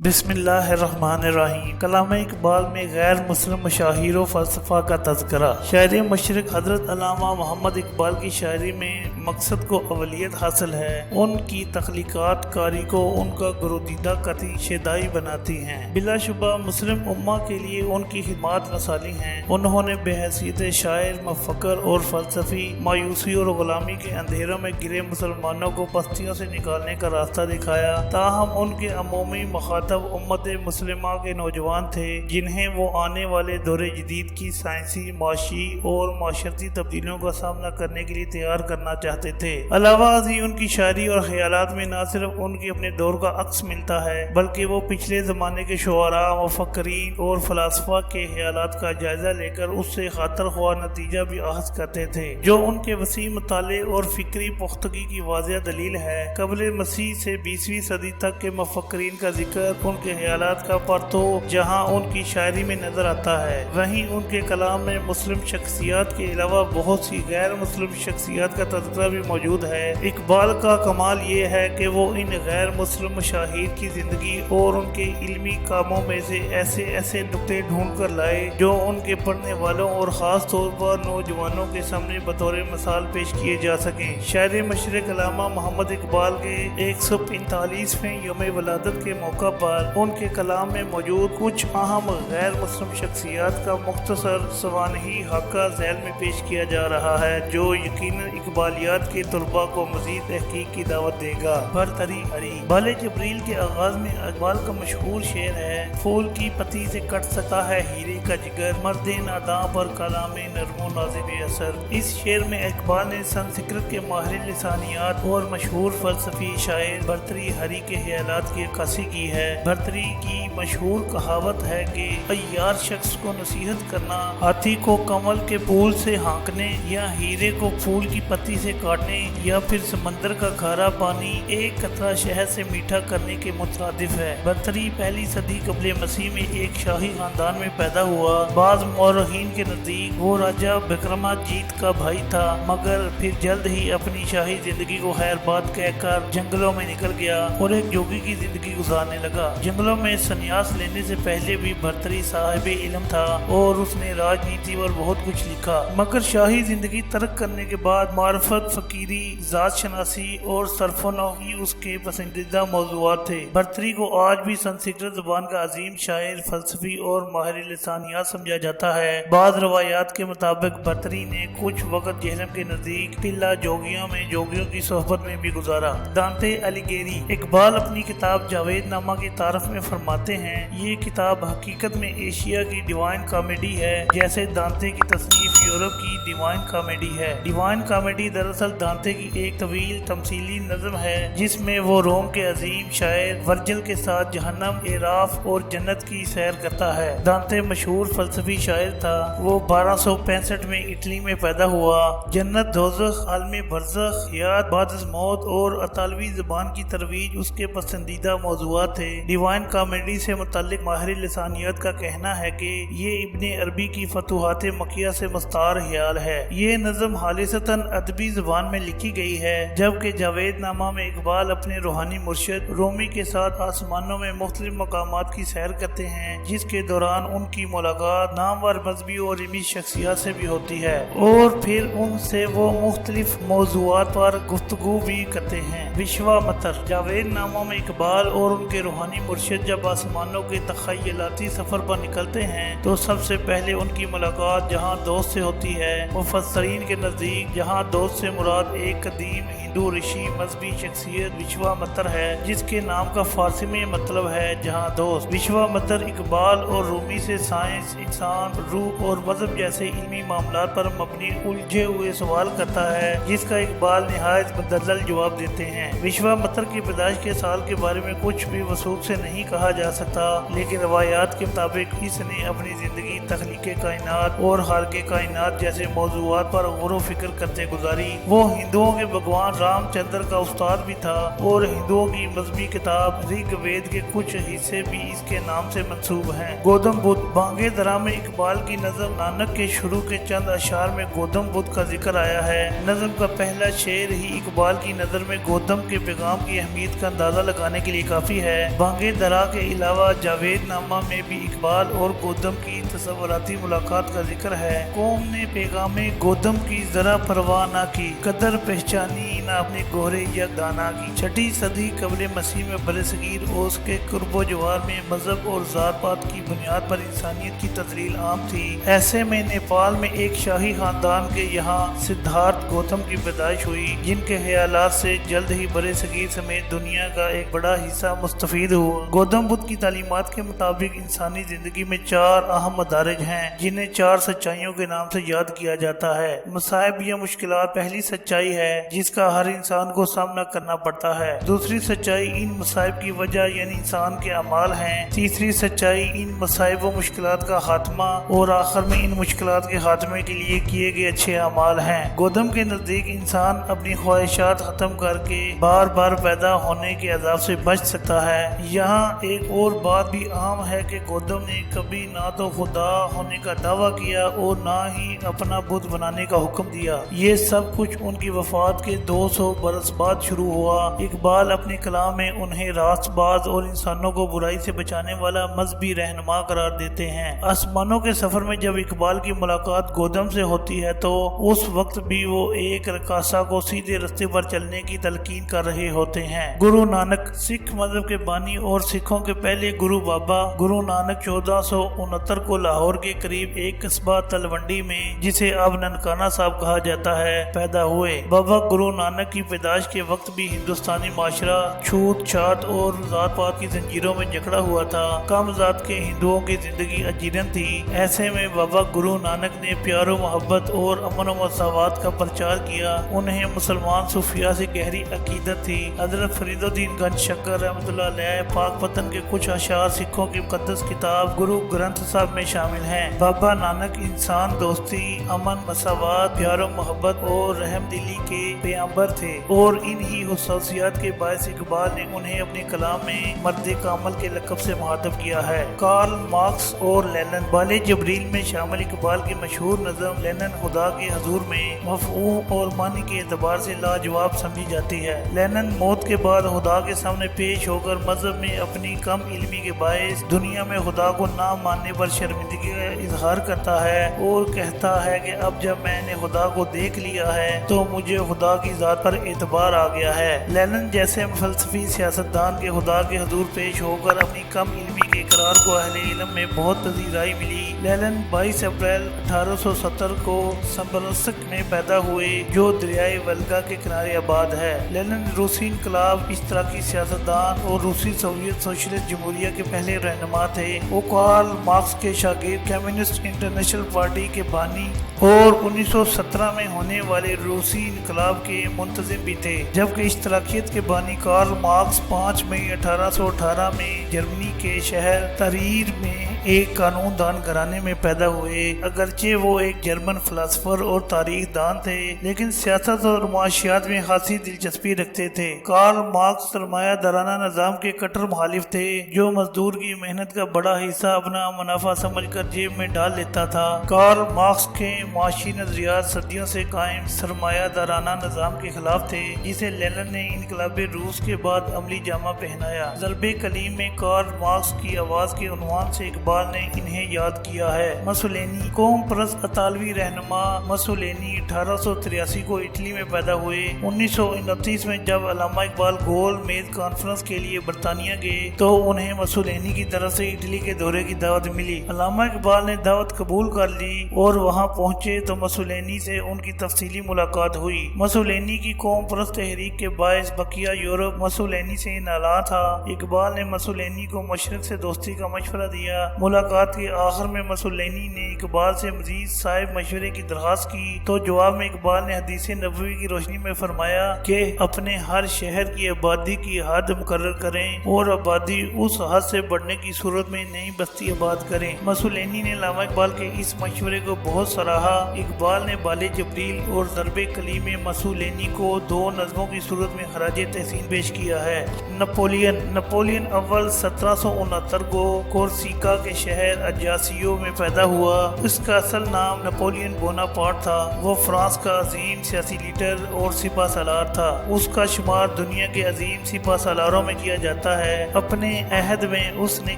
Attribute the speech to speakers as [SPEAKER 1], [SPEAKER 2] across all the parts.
[SPEAKER 1] بسم اللہ الرحمن الرحیم۔ کلام اقبال میں غیر مسلم مشاہیر و فلسفہ کا تذکرہ۔ شاعر مشرق حضرت علامہ محمد اقبال کی شاعری میں مقصد کو اولیت حاصل ہے۔ ان کی تخلیقات کاری کو ان کا گرویدہ قطعی شیدائی بناتی ہیں۔ بلا شبہ مسلم امہ کے لیے ان کی خدمات مثالی ہیں۔ انہوں نے بحیثیت شاعر، مفکر اور فلسفی مایوسی اور غلامی کے اندھیروں میں گرے مسلمانوں کو پستیوں سے نکالنے کا راستہ دکھایا۔ تاہم ان کے عمومی مخاطب امت مسلمہ کے نوجوان تھے، جنہیں وہ آنے والے دور جدید کی سائنسی، معاشی اور معاشرتی تبدیلیوں کا سامنا کرنے کے لیے تیار کرنا چاہتے تھے۔ علاوہ ازیں ان کی شاعری اور خیالات میں نہ صرف ان کے اپنے دور کا عکس ملتا ہے، بلکہ وہ پچھلے زمانے کے شعراء، مفکرین اور فلاسفہ کے خیالات کا جائزہ لے کر اس سے خاطر خواہ نتیجہ بھی اخذ کرتے تھے، جو ان کے وسیع مطالعے اور فکری پختگی کی واضح دلیل ہے۔ قبل مسیح سے 20ویں صدی تک کے مفکرین کا ذکر ان کے خیالات کا پرتو جہاں ان کی شاعری میں نظر آتا ہے، وہیں ان کے کلام میں مسلم شخصیات کے علاوہ بہت سی غیر مسلم شخصیات کا تذکرہ بھی موجود ہے۔ اقبال کا کمال یہ ہے کہ وہ ان غیر مسلم مشاہیر کی زندگی اور ان کے علمی کاموں میں سے ایسے نقطے ڈھونڈ کر لائے جو ان کے پڑھنے والوں اور خاص طور پر نوجوانوں کے سامنے بطور مثال پیش کیے جا سکیں۔ شاعر مشرق علامہ محمد اقبال کے 145ویں یوم ولادت کے موقع پر ان کے کلام میں موجود کچھ اہم غیر مسلم شخصیات کا مختصر سوانحی حقہ ذیل میں پیش کیا جا رہا ہے، جو یقیناً اقبالیات کے طلباء کو مزید تحقیق کی دعوت دے گا۔ برتری ہری بال جبریل کے آغاز میں اقبال کا مشہور شعر ہے: پھول کی پتی سے کٹ سکا ہے ہیرے کا جگر، مرد ناداں پر کلام نرم و نازب اثر۔ اس شعر میں اقبال نے سنسکرت کے ماہر لسانیات اور مشہور فلسفی شاعر برتری ہری کے خیالات کی عکاسی کی ہے۔ برتری کی مشہور کہاوت ہے کہ عیار شخص کو نصیحت کرنا، ہاتھی کو کمل کے پھول سے ہانکنے یا ہیرے کو پھول کی پتی سے کاٹنے یا پھر سمندر کا کھارا پانی ایک قطرہ شہد سے میٹھا کرنے کے مترادف ہے۔ برتری پہلی صدی قبل مسیح میں ایک شاہی خاندان میں پیدا ہوا۔ بعض مورخین کے نزدیک وہ راجہ وکرماجیت کا بھائی تھا، مگر پھر جلد ہی اپنی شاہی زندگی کو خیر باد کہہ کر جنگلوں میں نکل گیا اور ایک جوگی کی زندگی گزارنے لگا۔ جنگلوں میں سنیاس لینے سے پہلے بھی برتری صاحب علم تھا اور اس نے راجنیتی پر بہت کچھ لکھا، مگر شاہی زندگی ترک کرنے کے بعد معرفت، فقیری، ذات شناسی اور صرف و نحو ہی اس کے پسندیدہ موضوعات تھے۔ برتری کو آج بھی سنسکرت زبان کا عظیم شاعر، فلسفی اور ماہر لسانیات سمجھا جاتا ہے۔ بعض روایات کے مطابق برتری نے کچھ وقت جہلم کے نزدیک ٹلہ جوگیوں میں جوگیوں کی صحبت میں بھی گزارا۔ دانتے الیگیری اقبال اپنی کتاب جاوید نامہ کی تعارف میں فرماتے ہیں: یہ کتاب حقیقت میں ایشیا کی ڈیوائن کامیڈی ہے، جیسے دانتے کی تصنیف یورپ کی ڈیوائن کامیڈی ہے۔ ڈیوائن کامیڈی دراصل دانتے کی ایک طویل تمثیلی نظم ہے، جس میں وہ روم کے عظیم شاعر ورجل کے ساتھ جہنم، اعراف اور جنت کی سیر کرتا ہے۔ دانتے مشہور فلسفی شاعر تھا۔ وہ 1265 میں اٹلی میں پیدا ہوا۔ جنت، دوزخ، عالم برزخ، حیات بعد از موت اور اطالوی زبان کی ترویج اس کے پسندیدہ موضوعات تھے۔ ڈیوائن کامیڈی سے متعلق ماہر لسانیات کا کہنا ہے کہ یہ ابن عربی کی فتوحات مکیہ سے مستعار خیال ہے۔ یہ نظم خالصتاً ادبی زبان میں لکھی گئی ہے، جبکہ جاوید نامہ میں اقبال اپنے روحانی مرشد رومی کے ساتھ آسمانوں میں مختلف مقامات کی سیر کرتے ہیں، جس کے دوران ان کی ملاقات نامور مذہبی اور علمی شخصیات سے بھی ہوتی ہے اور پھر ان سے وہ مختلف موضوعات پر گفتگو بھی کرتے ہیں۔ وشوامتر جاوید نامہ میں اقبال اور ان کے روحانی مرشد جب آسمانوں کے تخیلاتی سفر پر نکلتے ہیں تو سب سے پہلے ان کی ملاقات جہاں دوست سے ہوتی ہے۔ مفسرین کے نزدیک جہاں دوست سے مراد ایک قدیم ہندو رشی مذہبی شخصیت وشوامتر ہے، جس کے نام کا فارسی میں مطلب ہے جہاں دوست۔ وشوامتر اقبال اور رومی سے سائنس، انسان، روح اور مذہب جیسے علمی معاملات پر مبنی الجھے ہوئے سوال کرتا ہے، جس کا اقبال نہایت مدلل جواب دیتے ہیں۔ وشوامتر کی پیدائش کے سال کے بارے میں کچھ بھی وثوق سے نہیں کہا جا سکتا، لیکن روایات کے مطابق اس نے اپنی زندگی تخلیق کائنات اور خالق کائنات جیسے موضوعات پر غور و فکر کرتے گزاری۔ وہ ہندوؤں کے بھگوان رام چندر کا استاد بھی تھا اور ہندوؤں کی مذہبی کتاب رگ وید کے کچھ حصے بھی اس کے نام سے منسوب ہیں۔ گوتم بدھ بانگے درا میں اقبال کی نظم نانک کے شروع کے چند اشعار میں گوتم بدھ کا ذکر آیا ہے۔ نظم کا پہلا شعر ہی اقبال کی نظر میں گوتم کے پیغام کی اہمیت کا اندازہ لگانے کے لیے کافی ہے۔ بانگے درا کے علاوہ جاوید نامہ میں بھی اقبال اور گودم کی تصوراتی ملاقات کا ذکر ہے۔ قوم نے پیغام گودم کی ذرا پرواہ نہ کی، قدر پہچانی نہ اپنے گہرے یک دانا کی۔ 6 صدی قبل مسیح میں برصغیر اوس کے قرب و جوار میں مذہب اور ذات پات کی بنیاد پر انسانیت کی تزلیل عام تھی۔ ایسے میں نیپال میں ایک شاہی خاندان کے یہاں سدھارتھ گوتم کی پیدائش ہوئی، جن کے خیالات سے جلد ہی برصغیر سمیت دنیا کا ایک بڑا حصہ مستفید ہوا۔ گوتم بدھ کی تعلیمات کے مطابق انسانی زندگی میں 4 اہم مدارج ہیں جنہیں 4 سچائیوں کے نام سے یاد کیا جاتا ہے۔ مصائب یا مشکلات پہلی سچائی ہے جس کا ہر انسان کو سامنا کرنا پڑتا ہے۔ دوسری سچائی ان مصائب کی وجہ یعنی انسان کے اعمال ہیں۔ تیسری سچائی ان مصائب و مشکلات کا خاتمہ، اور آخر میں ان مشکلات کے خاتمے کے لیے کیے گئے اچھے اعمال ہیں۔ گوتم کے نزدیک انسان اپنی خواہشات ختم کر کے بار بار پیدا ہونے کے عذاب سے بچ سکتا ہے۔ یہاں ایک اور بات بھی عام ہے کہ گوتم نے کبھی نہ تو خدا ہونے کا دعویٰ کیا اور نہ ہی اپنا بت بنانے کا حکم دیا۔ یہ سب کچھ ان کی وفات کے 200 برس بعد شروع ہوا۔ اقبال اپنے کلام میں انہیں راست باز اور انسانوں کو برائی سے بچانے والا مذہبی رہنما قرار دیتے ہیں۔ آسمانوں کے سفر میں جب اقبال کی ملاقات گوتم سے ہوتی ہے تو اس وقت بھی وہ ایک رقاصہ کو سیدھے راستے پر چلنے کی تلقین کر رہے ہوتے ہیں۔ گرو نانک سکھ مذہب کے بانی اور سکھوں کے پہلے گرو بابا گرو نانک 1469 کو لاہور کے قریب ایک قصبہ تلونڈی میں، جسے اب ننکانہ صاحب کہا جاتا ہے، پیدا ہوئے۔ بابا گرو نانک کی پیدائش کے وقت بھی ہندوستانی معاشرہ چھوت چھات اور ذات پات کی زنجیروں میں جکڑا ہوا تھا۔ کم ذات کے ہندوؤں کی زندگی اجیرن تھی۔ ایسے میں بابا گرو نانک نے پیار و محبت اور امن و مساوات کا پرچار کیا۔ انہیں مسلمان صوفیاء سے گہری عقیدت تھی۔ حضرت فرید الدین گنج شکر رحمۃ اللہ علیہ پاک پتن کے کچھ اشعار سکھوں کی مقدس کتاب گرو گرنتھ صاحب میں شامل ہیں۔ بابا نانک انسان دوستی، امن، مساوات، پیار و محبت اور رحم دلی کے پیغمبر تھے، اور انہی خصوصیات کے باعث اقبال نے انہیں اپنے کلام میں مرد کامل کے لقب سے مخاطب کیا ہے۔ کارل مارکس اور لینن بال جبریل میں شامل اقبال کی مشہور نظم لینن خدا کے حضور میں مفہوم اور معنی کے اعتبار سے لاجواب سمجھی جاتی ہے۔ لینن موت کے بعد خدا کے سامنے پیش ہو کر مذہب میں اپنی کم علمی کے باعث دنیا میں خدا کو نہ ماننے پر شرمندگی کا اظہار کرتا ہے اور کہتا ہے کہ اب جب میں نے خدا کو دیکھ لیا ہے تو مجھے خدا کی ذات پر اعتبار آ گیا ہے۔ لینن جیسے فلسفی سیاستدان کے خدا کے حضور پیش ہو کر اپنی کم علمی کے اقرار کو اہل علم میں بہت پذیرائی ملی۔ لینن 22 اپریل 1870 کو سمبرسک میں پیدا ہوئے جو دریائے ولگا کے کنارے آباد ہے۔ لینن روسی انقلاب، اشتراکی سیاستدان اور روسی سوویت سوشلسٹ جمہوریہ کے پہلے رہنما تھے۔ وہ کارل مارکس کے شاگرد، کمیونسٹ انٹرنیشنل پارٹی کے بانی اور 1917 میں ہونے والے روسی انقلاب کے منتظم بھی تھے، جبکہ اشتراکیت کے بانی کارل مارکس 5 مئی 1818 میں جرمنی کے شہر تریر میں ایک قانون دان گھرانے میں پیدا ہوئے۔ اگرچہ وہ ایک جرمن فلسفر اور تاریخ دان تھے، لیکن سیاست اور معاشیات میں خاصی دلچسپی رکھتے تھے۔ کارل مارکس سرمایہ دارانہ نظام کے کٹر مخالف تھے، جو مزدور کی محنت کا بڑا حصہ اپنا منافع سمجھ کر جیب میں ڈال لیتا تھا۔ کارل مارکس کے معاشی نظریات صدیوں سے قائم سرمایہ دارانہ نظام کے خلاف تھے، جسے لینن نے انقلاب روس کے بعد عملی جامہ پہنایا۔ ضرب کلیم میں کارل مارکس کی آواز کے عنوان سے اقبال نے انہیں یاد کیا ہے۔ مسولینی قوم پرست اطالوی رہنما مسولینی 1883 کو اٹلی میں پیدا ہوئے۔ 1929 میں جب علامہ اقبال گول میز کانفرنس کے لیے برطانیہ گئے تو انہیں مسولینی کی طرف سے اٹلی کے دورے کی دعوت ملی۔ علامہ اقبال نے دعوت قبول کر لی اور وہاں پہنچے تو مسولینی سے ان کی تفصیلی ملاقات ہوئی۔ مسولینی کی قوم پرست تحریک کے باعث بقیہ یورپ مسولینی سے نالاں تھا۔ اقبال نے مسولینی کو مشرق سے دوستی کا مشورہ دیا۔ ملاقات کے آخر میں مسولینی نے اقبال سے مزید صاحب مشورے کی درخواست کی تو جواب میں اقبال نے حدیث نبوی کی روشنی میں فرمایا کہ اپنے ہر شہر کی آبادی کی حد مقرر کریں اور آبادی اس حد سے بڑھنے کی صورت میں نئی بستی آباد کریں۔ مسولینی نے علامہ اقبال کے اس مشورے کو بہت سراہا۔ اقبال نے بال جبریل اور ضرب کلیم میں مسولینی کو 2 نظموں کی صورت میں خراج تحسین پیش کیا ہے۔ نپولین اول 1769 کو کورسیکا کے شہر اجاسیو میں پیدا ہوا۔ اس کا اصل نام نپولین بوناپارٹ تھا۔ وہ فرانس کا عظیم سیاسی لیڈر اور سپہ سالار تھا۔ اس کا شمار دنیا کے عظیم سپہ سالاروں میں کیا جاتا ہے۔ اپنے عہد میں اس نے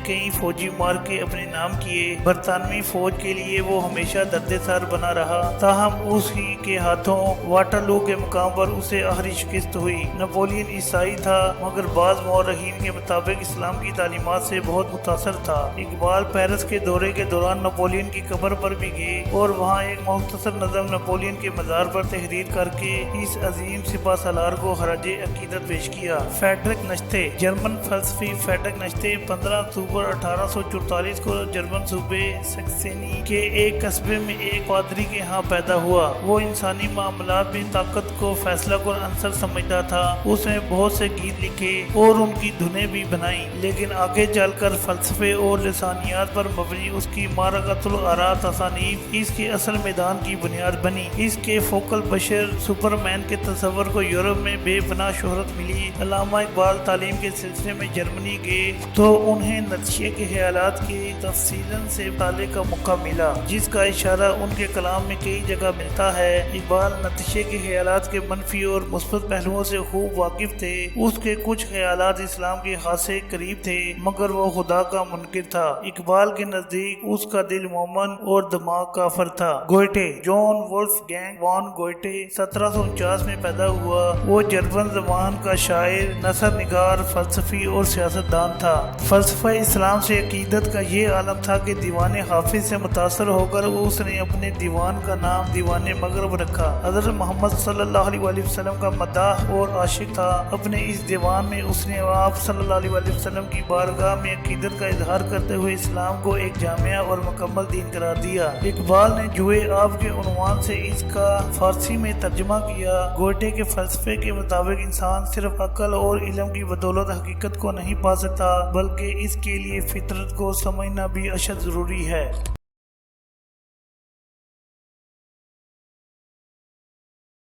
[SPEAKER 1] کئی فوجی مارکے اپنے نام کیے۔ برطانوی فوج کے لیے وہ ہمیشہ درد سر بنا رہا، تاہم اس ہی کے ہاتھوں واٹرلو کے مقام پر اسے آخری شکست ہوئی۔ نپولین عیسائی تھا، مگر بعض مورخین کے مطابق اسلام کی تعلیمات سے بہت متاثر تھا۔ اقبال پیرس کے دورے کے دوران نپولین کی قبر پر بھی گئے اور وہاں ایک مختصر نظم نپولین کے مزار پر تحریر کر کے اس عظیم سپہ سالار کو خراج عقیدت پیش کیا۔ فریڈرک نیچتے، جرمن فلسفی فریڈرک نیچتے 15 اکتوبر 1844 کو جرمن صوبے سیکسنی کے ایک قصبے میں ایک پادری کے ہاں پیدا ہوا۔ وہ انسانی معاملات میں طاقت کو فیصلہ کن عنصر سمجھتا تھا۔ اس نے بہت سے گیت لکھے اور ان کی دھنیں بھی بنائیں، لیکن آگے چل کر فلسفے اور لسانیات پر مبنی اس کی معرکۃ الآراء تصانیف اس کے اصل میدان کی بنیاد بنی۔ اس کے فوکل بشر سپرمین کے تصور کو یورپ میں بے پناہ شہرت ملی۔ علامہ اقبال تعلیم کے سلسلے میں جرمنی گئے تو انہیں نتیجے کے خیالات کے تفصیلاً سے مطالعے کا موقع ملا، جس کا اشارہ ان کے کلام میں کئی جگہ ملتا ہے۔ اقبال نتیجے کے خیالات کے منفی اور مثبت پہلوؤں سے خوب واقف تھے۔ اس کے کچھ خیالات اسلام کے خاصے قریب تھے، مگر وہ خدا کا منکر تھا۔ اقبال کے نزدیک اس کا دل مومن اور دماغ کافر تھا۔ گوئٹے، جان وولفگینگ وان گوئٹے 1749 میں پیدا ہوا۔ وہ جرمن زبان کا شاعر، نثر نگار، فلسفی اور سیاست دان تھا۔ فلسفہ اسلام سے عقیدت کا یہ عالم تھا کہ دیوان حافظ سے متاثر ہو کر اس نے اپنے دیوان کا نام دیوان مغرب رکھا۔ حضرت محمد صلی اللہ علیہ وسلم کا مداح اور عاشق تھا۔ اپنے اس دیوان میں اس نے آپ صلی اللہ علیہ وسلم کی بارگاہ میں عقیدت کا اظہار کرتے ہوئے اسلام کو ایک جامع اور مکمل دین قرار دیا۔ اقبال نے جوئے آپ کے عنوان سے اس کا فارسی میں ترجمہ کیا۔ گوئٹے کے فلسفے کے مطابق انسان صرف عقل اور علم کی بدولت حقیقت کو نہیں پا سکتا، بلکہ اس کے لیے فطرت کو سمجھنا بھی اشد ضروری ہے۔